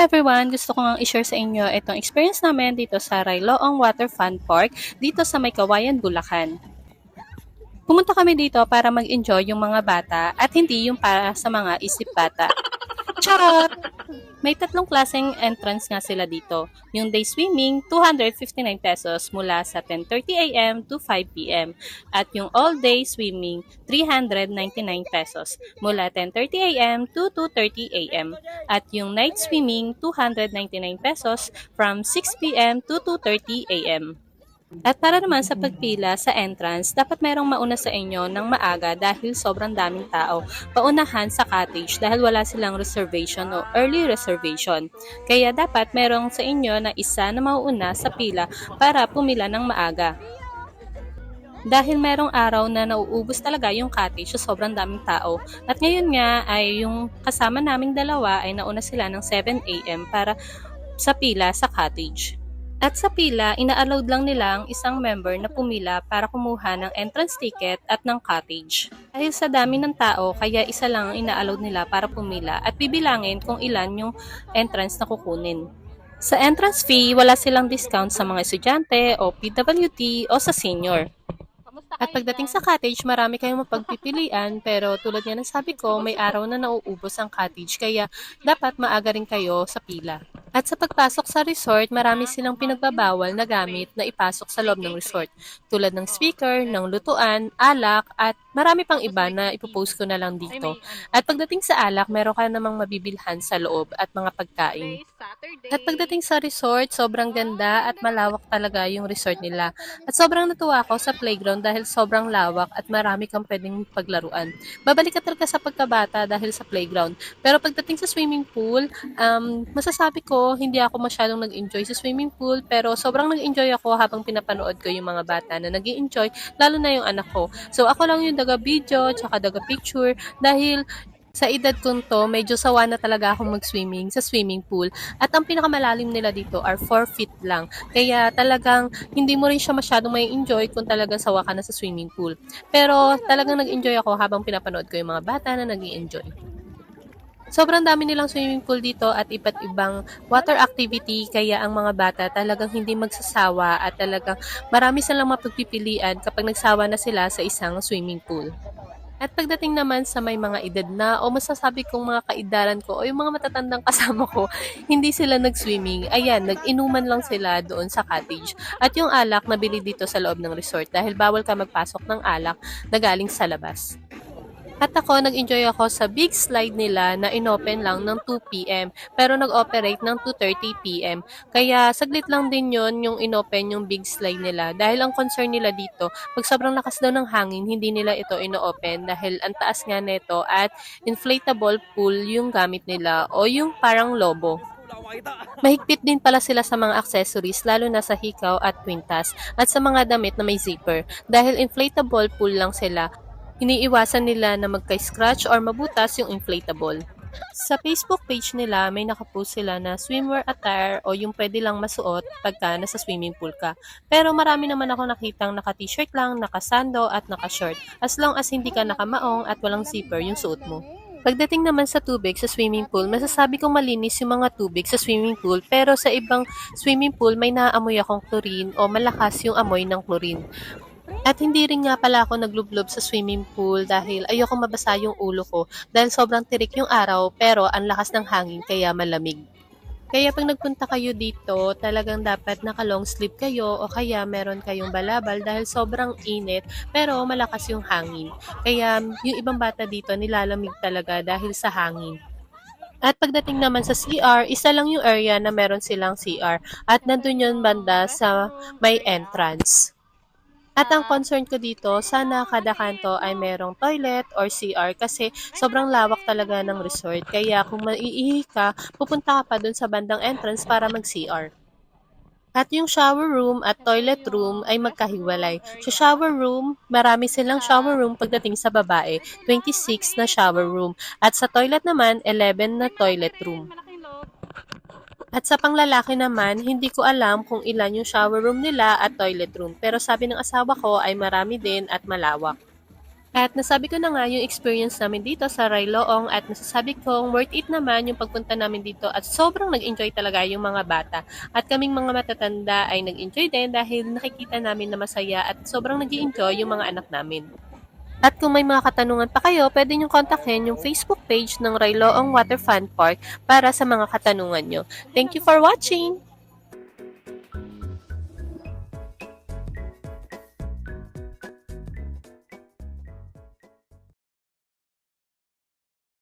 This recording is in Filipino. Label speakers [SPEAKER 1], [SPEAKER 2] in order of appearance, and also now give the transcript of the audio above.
[SPEAKER 1] everyone! Gusto ko ngang i-share sa inyo itong experience namin dito sa Rayloong Water Fun Park dito sa May Kawayan, Bulacan. Pumunta kami dito para mag-enjoy yung mga bata at hindi yung para sa mga isip bata. Charot! May tatlong klaseng entrance nga sila dito. Yung day swimming, 259 pesos mula sa 10:30 a.m. to 5 p.m. At yung all day swimming, 399 pesos mula 10:30 a.m. to 2:30 a.m. At yung night swimming, 299 pesos from 6 p.m. to 2:30 a.m. At para naman sa pagpila sa entrance, dapat merong mauna sa inyo ng maaga dahil sobrang daming tao. Paunahan sa cottage dahil wala silang reservation o early reservation. Kaya dapat merong sa inyo na isa na mauuna sa pila para pumila ng maaga. Dahil merong araw na nauubos talaga yung cottage sa sobrang daming tao. At ngayon nga ay yung kasama naming dalawa ay nauna sila ng 7 a.m. para sa pila sa cottage. At sa pila, ina-allowed lang nila ang isang member na pumila para kumuha ng entrance ticket at ng cottage. Dahil sa dami ng tao, kaya isa lang ang ina-allowed nila para pumila at bibilangin kung ilan yung entrance na kukunin. Sa entrance fee, wala silang discount sa mga estudyante o PWD o sa senior. At pagdating sa cottage, marami kayong mapagpipilian pero tulad nga ng sabi ko, may araw na nauubos ang cottage kaya dapat maaga rin kayo sa pila. At sa pagpasok sa resort, marami silang pinagbabawal na gamit na ipasok sa loob ng resort. Tulad ng speaker, ng lutuan, alak, at marami pang iba na ipopost ko na lang dito. At pagdating sa alak, meron ka namang mabibilhan sa loob at mga pagkain. At pagdating sa resort, sobrang ganda at malawak talaga yung resort nila. At sobrang natuwa ako sa playground dahil sobrang lawak at marami kang pwedeng paglaruan. Babalik ka talaga sa pagkabata dahil sa playground. Pero pagdating sa swimming pool, masasabi ko hindi ako masyadong nag-enjoy sa swimming pool pero sobrang nag-enjoy ako habang pinapanood ko yung mga bata na nag-enjoy, lalo na yung anak ko. So ako lang yung daga-video tsaka daga-picture dahil sa edad ko to, medyo sawa na talaga akong mag-swimming sa swimming pool. At ang pinakamalalim nila dito are 4 feet lang. Kaya talagang hindi mo rin siya masyadong may enjoy kung talagang sawa ka na sa swimming pool. Pero talagang nag-enjoy ako habang pinapanood ko yung mga bata na nag-enjoy. Sobrang dami nilang swimming pool dito at iba't ibang water activity kaya ang mga bata talagang hindi magsasawa at talagang marami silang mapagpipilian kapag nagsawa na sila sa isang swimming pool. At pagdating naman sa may mga edad na o masasabi kong mga kaidaran ko o yung mga matatandang kasama ko, hindi sila nag-swimming. Ayan, nag-inuman lang sila doon sa cottage. At yung alak nabili dito sa loob ng resort dahil bawal ka magpasok ng alak na galing sa labas. At ako, nag-enjoy ako sa big slide nila na inopen lang ng 2 p.m. pero nag-operate ng 2:30 p.m. Kaya saglit lang din yon yung inopen yung big slide nila. Dahil ang concern nila dito, pag sobrang lakas daw ng hangin, hindi nila ito ino-open dahil ang taas nga nito at inflatable pool yung gamit nila o yung parang lobo. Mahigpit din pala sila sa mga accessories lalo na sa hikaw at kwintas at sa mga damit na may zipper. Dahil inflatable pool lang sila, iniiwasan nila na magka-scratch or mabutas yung inflatable. Sa Facebook page nila, may nakapost sila na swimwear attire o yung pwede lang masuot pagka nasa swimming pool ka. Pero marami naman ako nakitang naka-t-shirt lang, naka-sando at naka-short. As long as hindi ka nakamaong at walang zipper yung suot mo. Pagdating naman sa tubig sa swimming pool, masasabi kong malinis yung mga tubig sa swimming pool pero sa ibang swimming pool may naaamoy akong chlorine o malakas yung amoy ng chlorine. At hindi rin nga pala ako naglublob sa swimming pool dahil ayoko mabasa yung ulo ko dahil sobrang tirik yung araw pero ang lakas ng hangin kaya malamig. Kaya pag nagpunta kayo dito, talagang dapat naka-long sleeve kayo o kaya meron kayong balabal dahil sobrang init pero malakas yung hangin. Kaya yung ibang bata dito nilalamig talaga dahil sa hangin. At pagdating naman sa CR, isa lang yung area na meron silang CR at nandun yun banda sa may entrance. At ang concern ko dito, sana kada kanto ay merong toilet or CR kasi sobrang lawak talaga ng resort. Kaya kung maiihi ka, pupunta ka pa dun sa bandang entrance para mag-CR. At yung shower room at toilet room ay magkahiwalay. Sa shower room, marami silang shower room pagdating sa babae, 26 na shower room. At sa toilet naman, 11 na toilet room. At sa panglalaki naman, hindi ko alam kung ilan yung shower room nila at toilet room. Pero sabi ng asawa ko ay marami din at malawak. At nasabi ko na nga yung experience namin dito sa Rayloong at masasabi kong worth it naman yung pagpunta namin dito at sobrang nag-enjoy talaga yung mga bata. At kaming mga matatanda ay nag-enjoy din dahil nakikita namin na masaya at sobrang nag-enjoy yung mga anak namin. At kung may mga katanungan pa kayo, pwede niyong kontakin yung Facebook page ng Rayloong Water Fun Park para sa mga katanungan nyo. Thank you for watching!